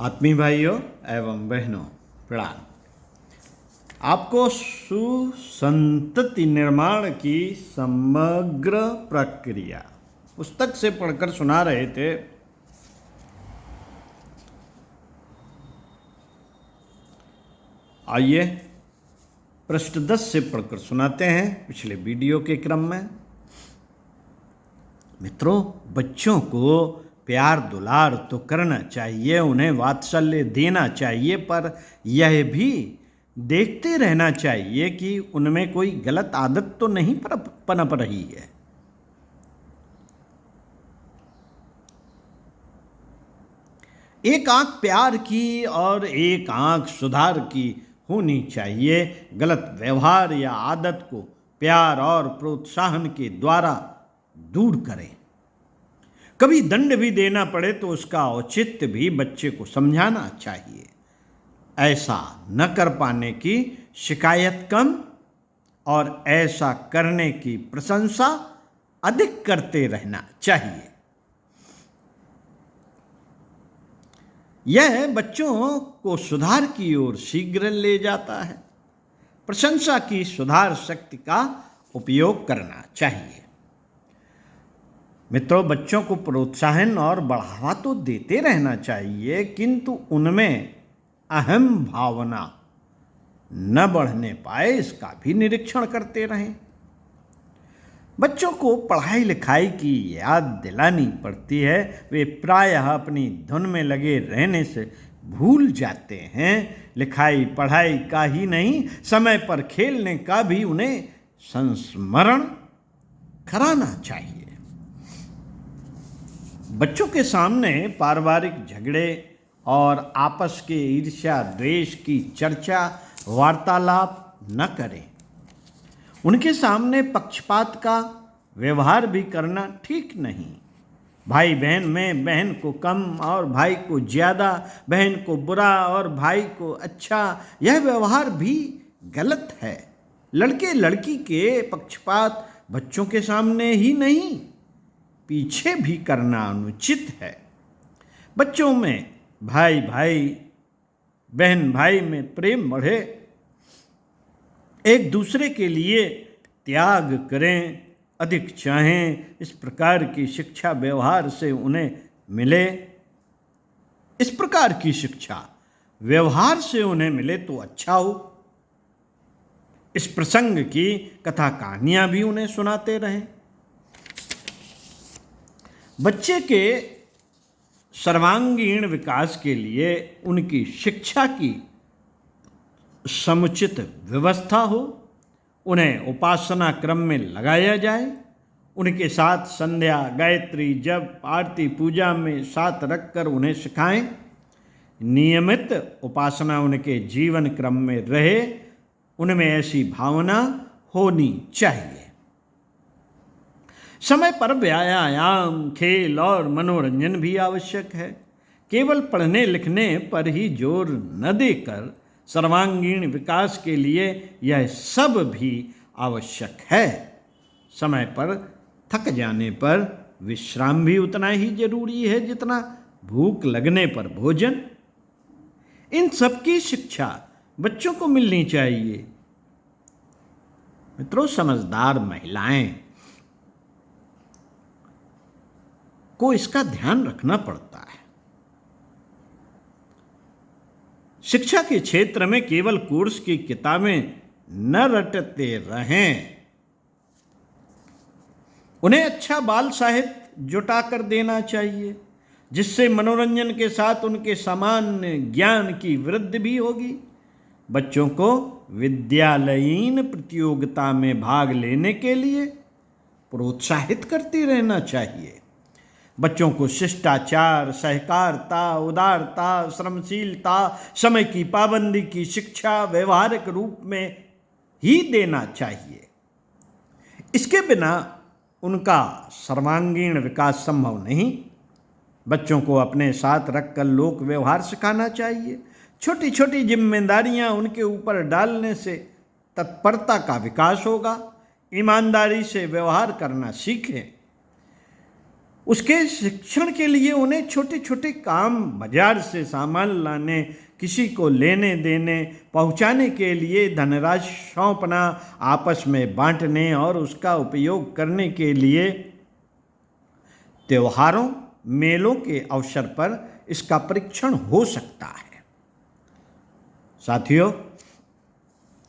आत्मीय भाइयों एवं बहनों प्रणाम। आपको सुसंतति निर्माण की समग्र प्रक्रिया पुस्तक से पढ़कर सुना रहे थे। आइए पृष्ठ 10 से पढ़कर सुनाते हैं पिछले वीडियो के क्रम में। मित्रों, बच्चों को प्यार दुलार तो करना चाहिए, उन्हें वात्सल्य देना चाहिए, पर यह भी देखते रहना चाहिए कि उनमें कोई गलत आदत तो नहीं पनप रही है। एक आंख प्यार की और एक आंख सुधार की होनी चाहिए। गलत व्यवहार या आदत को प्यार और प्रोत्साहन के द्वारा दूर करें। कभी दंड भी देना पड़े तो उसका औचित्य भी बच्चे को समझाना चाहिए। ऐसा न कर पाने की शिकायत कम और ऐसा करने की प्रशंसा अधिक करते रहना चाहिए। यह बच्चों को सुधार की ओर शीघ्र ले जाता है। प्रशंसा की सुधार शक्ति का उपयोग करना चाहिए। मित्रों, बच्चों को प्रोत्साहन और बढ़ावा तो देते रहना चाहिए, किंतु उनमें अहम भावना न बढ़ने पाए इसका भी निरीक्षण करते रहें। बच्चों को पढ़ाई लिखाई की याद दिलानी पड़ती है। वे प्रायः अपनी धुन में लगे रहने से भूल जाते हैं। लिखाई पढ़ाई का ही नहीं, समय पर खेलने का भी उन्हें संस्मरण कराना चाहिए। बच्चों के सामने पारिवारिक झगड़े और आपस के ईर्ष्या द्वेष की चर्चा वार्तालाप न करें। उनके सामने पक्षपात का व्यवहार भी करना ठीक नहीं। भाई बहन में बहन को कम और भाई को ज़्यादा, बहन को बुरा और भाई को अच्छा, यह व्यवहार भी गलत है। लड़के लड़की के पक्षपात बच्चों के सामने ही नहीं, पीछे भी करना अनुचित है। बच्चों में भाई भाई बहन भाई में प्रेम बढ़े, एक दूसरे के लिए त्याग करें, अधिक चाहें, इस प्रकार की शिक्षा व्यवहार से उन्हें मिले। इस प्रकार की शिक्षा व्यवहार से उन्हें मिले तो अच्छा हो। इस प्रसंग की कथा कहानियां भी उन्हें सुनाते रहें। बच्चे के सर्वांगीण विकास के लिए उनकी शिक्षा की समुचित व्यवस्था हो। उन्हें उपासना क्रम में लगाया जाए। उनके साथ संध्या, गायत्री, जप, आरती, पूजा में साथ रखकर उन्हें सिखाएं। नियमित उपासना उनके जीवन क्रम में रहे, उनमें ऐसी भावना होनी चाहिए। समय पर व्यायाम, खेल और मनोरंजन भी आवश्यक है। केवल पढ़ने लिखने पर ही जोर न देकर सर्वांगीण विकास के लिए यह सब भी आवश्यक है। समय पर थक जाने पर विश्राम भी उतना ही जरूरी है जितना भूख लगने पर भोजन। इन सब की शिक्षा बच्चों को मिलनी चाहिए। मित्रों, समझदार महिलाएं को इसका ध्यान रखना पड़ता है। शिक्षा के क्षेत्र में केवल कोर्स की किताबें न रटते रहें। उन्हें अच्छा बाल साहित्य जुटा कर देना चाहिए, जिससे मनोरंजन के साथ उनके सामान्य ज्ञान की वृद्धि भी होगी। बच्चों को विद्यालयीन प्रतियोगिता में भाग लेने के लिए प्रोत्साहित करते रहना चाहिए। बच्चों को शिष्टाचार, सहकारिता, उदारता, श्रमशीलता, समय की पाबंदी की शिक्षा व्यवहारिक रूप में ही देना चाहिए। इसके बिना उनका सर्वांगीण विकास संभव नहीं। बच्चों को अपने साथ रखकर लोक व्यवहार सिखाना चाहिए। छोटी छोटी जिम्मेदारियां उनके ऊपर डालने से तत्परता का विकास होगा। ईमानदारी से व्यवहार करना सीखें। उसके शिक्षण के लिए उन्हें छोटे छोटे काम, बाजार से सामान लाने, किसी को लेने देने पहुंचाने के लिए धनराशि सौंपना, आपस में बांटने और उसका उपयोग करने के लिए त्योहारों, मेलों के अवसर पर इसका परीक्षण हो सकता है। साथियों,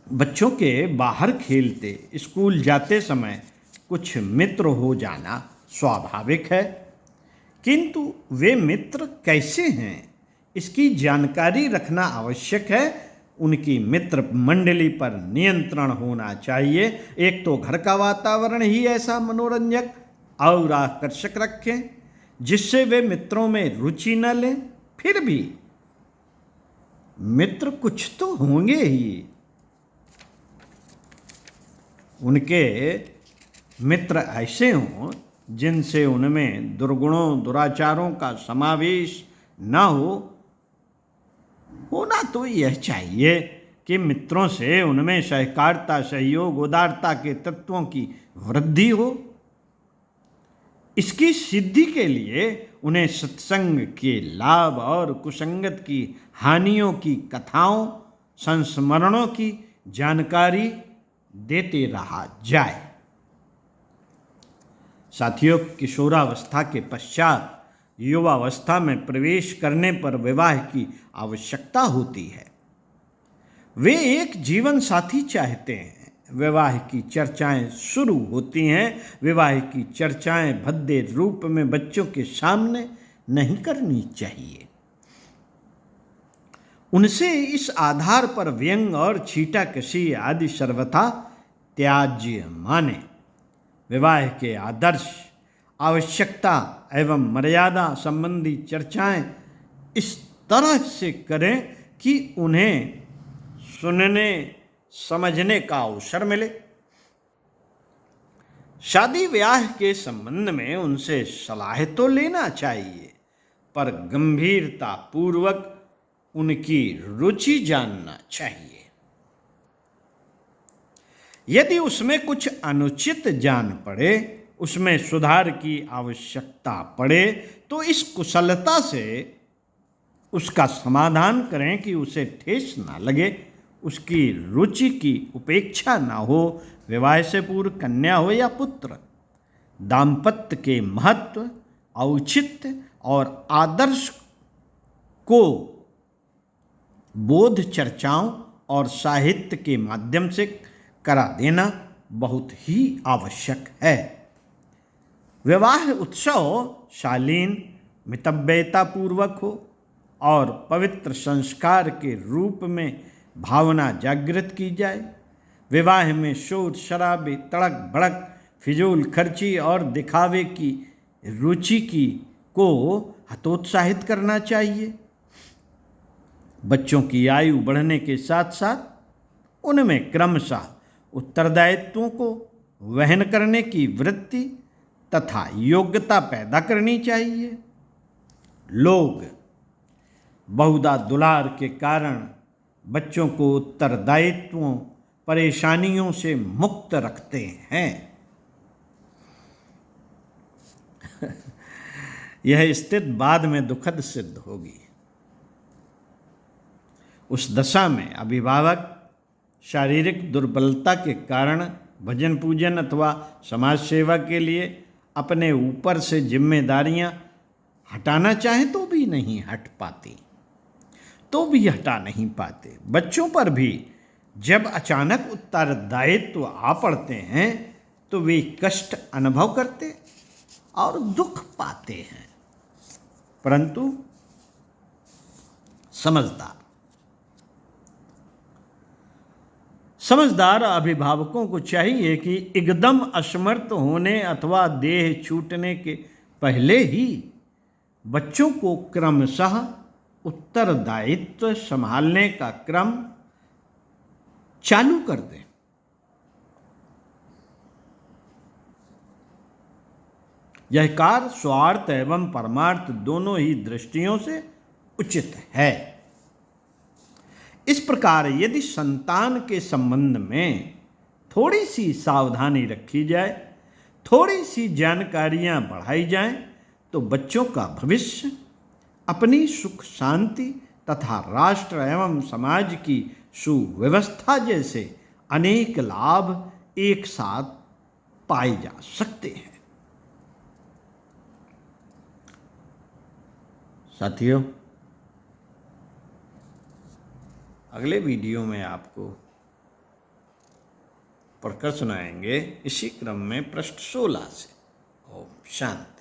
बच्चों के बाहर खेलते, स्कूल जाते समय कुछ मित्र हो जाना स्वाभाविक है, किंतु वे मित्र कैसे हैं इसकी जानकारी रखना आवश्यक है। उनकी मित्र मंडली पर नियंत्रण होना चाहिए। एक तो घर का वातावरण ही ऐसा मनोरंजक और आकर्षक रखें जिससे वे मित्रों में रुचि न लें। फिर भी मित्र कुछ तो होंगे ही, उनके मित्र ऐसे हों जिनसे उनमें दुर्गुणों, दुराचारों का समावेश न हो। होना तो यह चाहिए कि मित्रों से उनमें सहकारिता, सहयोग, उदारता के तत्वों की वृद्धि हो। इसकी सिद्धि के लिए उन्हें सत्संग के लाभ और कुसंगत की हानियों की कथाओं, संस्मरणों की जानकारी देते रहा जाए। साथियों, किशोरावस्था के पश्चात युवावस्था में प्रवेश करने पर विवाह की आवश्यकता होती है। वे एक जीवन साथी चाहते हैं। विवाह की चर्चाएं शुरू होती हैं। विवाह की चर्चाएं भद्दे रूप में बच्चों के सामने नहीं करनी चाहिए। उनसे इस आधार पर व्यंग और छीटाकशी आदि सर्वथा त्याज्य माने। विवाह के आदर्श, आवश्यकता एवं मर्यादा संबंधी चर्चाएं इस तरह से करें कि उन्हें सुनने समझने का अवसर मिले। शादी ब्याह के संबंध में उनसे सलाह तो लेना चाहिए, पर गंभीरता पूर्वक उनकी रुचि जानना चाहिए। यदि उसमें कुछ अनुचित जान पड़े, उसमें सुधार की आवश्यकता पड़े, तो इस कुशलता से उसका समाधान करें कि उसे ठेस ना लगे, उसकी रुचि की उपेक्षा ना हो। विवाह से पूर्व कन्या हो या पुत्र, दाम्पत्य के महत्व, औचित्य और आदर्श को बोध चर्चाओं और साहित्य के माध्यम से करा देना बहुत ही आवश्यक है। विवाह उत्सव शालीन, मितव्ययतापूर्वक हो और पवित्र संस्कार के रूप में भावना जागृत की जाए। विवाह में शोर शराबे, तड़क भड़क, फिजूल खर्ची और दिखावे की रुचि को हतोत्साहित करना चाहिए। बच्चों की आयु बढ़ने के साथ साथ उनमें क्रमशः उत्तरदायित्वों को वहन करने की वृत्ति तथा योग्यता पैदा करनी चाहिए। लोग बहुधा दुलार के कारण बच्चों को उत्तरदायित्वों, परेशानियों से मुक्त रखते हैं। यह स्थिति बाद में दुखद सिद्ध होगी। उस दशा में अभिभावक शारीरिक दुर्बलता के कारण भजन पूजन अथवा समाज सेवा के लिए अपने ऊपर से जिम्मेदारियां हटाना चाहें तो भी नहीं हटा नहीं पाते। बच्चों पर भी जब अचानक उत्तरदायित्व आ पड़ते हैं तो वे कष्ट अनुभव करते और दुख पाते हैं, परंतु समझदार अभिभावकों को चाहिए कि एकदम असमर्थ होने अथवा देह छूटने के पहले ही बच्चों को क्रमशः उत्तरदायित्व संभालने का क्रम चालू कर दें। यह कार्य स्वार्थ एवं परमार्थ दोनों ही दृष्टियों से उचित है। इस प्रकार यदि संतान के संबंध में थोड़ी सी सावधानी रखी जाए, थोड़ी सी जानकारियां बढ़ाई जाएं, तो बच्चों का भविष्य, अपनी सुख शांति तथा राष्ट्र एवं समाज की सुव्यवस्था जैसे अनेक लाभ एक साथ पाए जा सकते हैं। साथियों, अगले वीडियो में आपको पढ़कर सुनाएंगे इसी क्रम में पृष्ठ 16 से। ओम शांति।